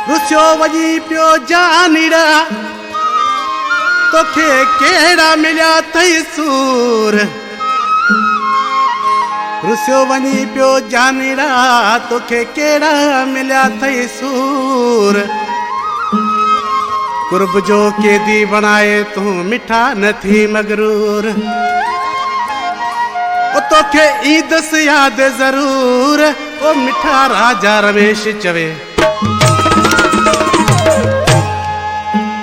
रुसियो वजी पियो जानीड़ा तोखे केड़ा मिलिया थई सूर रुसियो वजी पियो जानीड़ा तोखे केड़ा मिलिया थई सूर कुर्ब जो केदी बनाए तू मिठा न थी मगरूर ओ तोखे ईद से याद जरूर ओ मिठा राजा रमेश चवे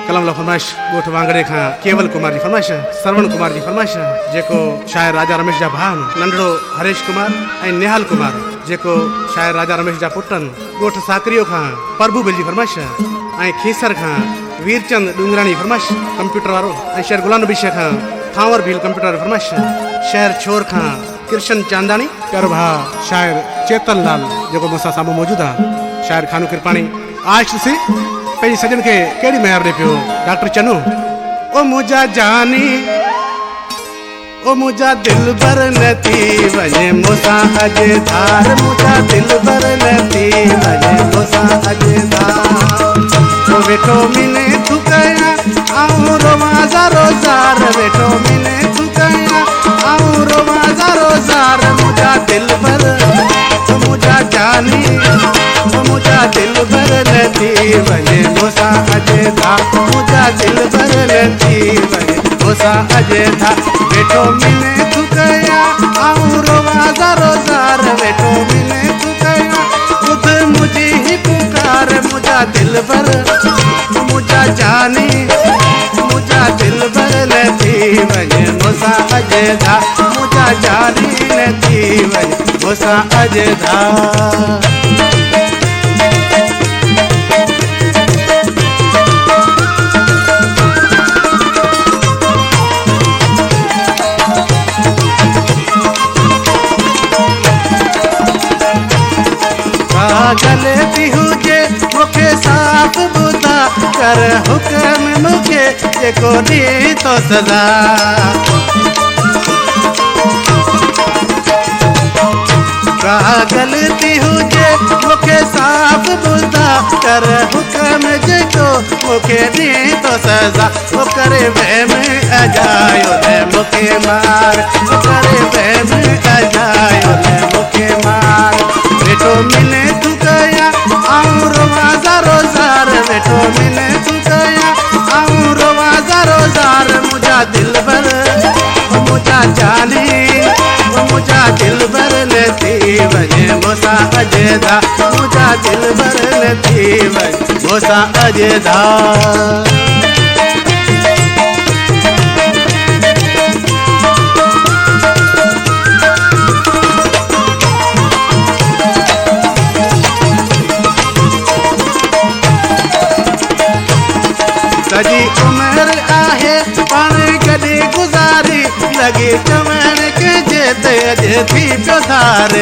कलम लो फरमाइश गोठ वांगड़े खां केवल कुमार जी फरमाइश श्रवण कुमार जी फरमाइश जेको शायर राजा रमेश जा भान नंढड़ो हरेश कुमार ऐं निहाल कुमार जेको शायर राजा रमेश जा पुटन गोठ साकरियो खां प्रभु बिल जी फरमाइश ऐं खीसर खां वीरचंद डूंगरानी फरमाइश कंप्यूटर वारो ऐं शहर गुलाम नबी शेख खां थांवर भील कंप्यूटर फरमाइश शहर छोर खां कृष्ण चांदानी प्यारो भा शायर चेतन लाल जेको मूंसां साम्हूं मौजूद आहे शायर खानू कृपाणी आश से पंहिंजी सजन खे कहिड़ी महिर ॾे पियो डॉक्टर चनू ओ मुंहिंजा जानी ओ मुंहिंजा दिल भर न थी वञे मूंसां अॼु धार मुंहिंजा दिल भर न थी वञे मूंसां अॼु धार ओ वेठो मिले तू कया आऊं रोवां ज़ारो ज़ार वेठो मिले तू कया आऊं रोवां ज़ारो ज़ार मुंहिंजा दिल भर ओ मुंहिंजा जानी ओ मुंहिंजा दिल भर न थी वञे मूंसां अॼु धार मुंहिंजा दिल भर न थी वञे मूंसां अॼु धार वेठो मिले तू कया आऊं रोवां ज़ारो ज़ार वेठो मिले तू कया ॿुध मुंहिंजी ही पुकार मुंहिंजा दिल भर मुंहिंजा जानी मुंहिंजा दिल भर न थी वञे मूंसां अॼु धार मुंहिंजा जानी न थी वञे मूंसां अॼु धार गलती हुजे मूंखे साफ़ ॿुधा कर हुकम मूंखे जेको ॾे थो सज़ा का गलती हुजे मूंखे साफ़ ॿुधा कर हुकम जेको मूंखे ॾे थो सज़ा ओ करे वहम अजायो न मूंखे मार ओ करे वहम अजायो न मूंखे मार वेठो मिले तू कया आऊं रोवां ज़ारो ज़ार वेठो मिले तू कया आऊं रोवां ज़ारो ज़ार मुंहिंजा दिल भर मुंहिंजा जानी मुंहिंजा दिल भर न थी वञे मूंसां अॼु धार मुंहिंजा दिल भर न थी वञे मूंसां अॼु धार सॼी उमिरि आहे पाण गॾु गुज़ारी लॻे चवण कंहिंजे ते अॼु थी पियो धार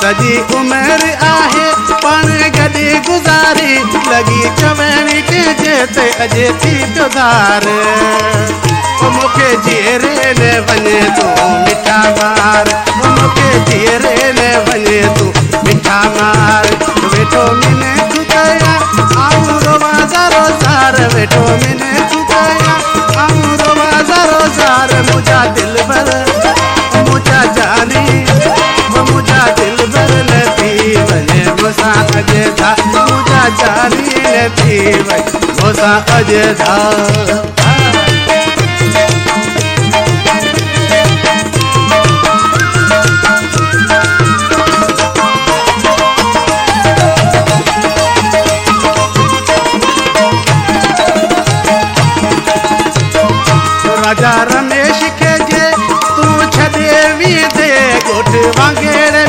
सॼी उमिरि आहे पाण गॾु गुज़ारी लॻी चवण कंहिंजे ते अॼु थी पियो धार मूंखे जीअरे न वञे तूं मिठा मार मूंखे जीअरे न वञे तूं मिठा मार वेठो मिले तू कया आऊं रोवां ज़ारो ज़ार वेठो मिले तू कया आऊं रोवां ज़ारो ज़ार मुंहिंजा दिल भर मुंहिंजा जानी मुंहिंजा दिल भर न थी वञे मूंसां अॼु धार मुंहिंजा जानी न थी वञे मूंसां अॼु धार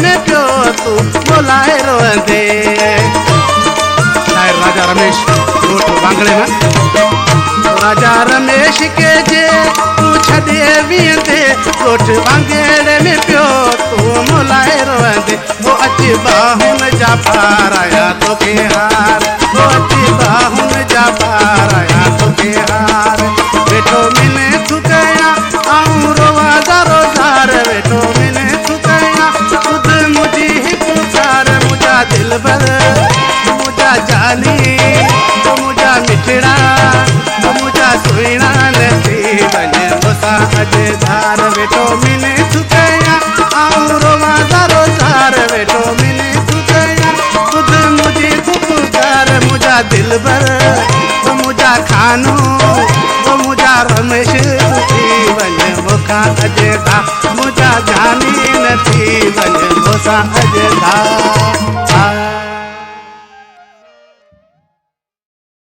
में पियो तू बोलाए रोंदे। शायर राजा रमेश गोठ वांगड़े में राजा रमेश के जे तू छदे वियंदे गोठ वांगड़े में पियो तू मोलाए रोंदे। वो अची बाहुन जा पार आया तो के हार, वो अची बाहुन जा पार आया तो के हार। बेटो मिने थुकया आऊं रोवा दारो दार, बेटो मिने थुकया खुद मुझी ही पुकार। मुझा दिल भर मुझा जानी तो मुझा मिठड़ा तो मुझा सुइना नथी वने मोसा अजदार। बेटो मिने थुकया आऊं रोवा दारो दार, बेटो मिने थुकया खुद मुझी पुकार। मुझा दिल भर तो मुझा खानो तो मुझा रमेश थी वने मोका अजदा। मुझा जानी नथी वने मोसा अजदा।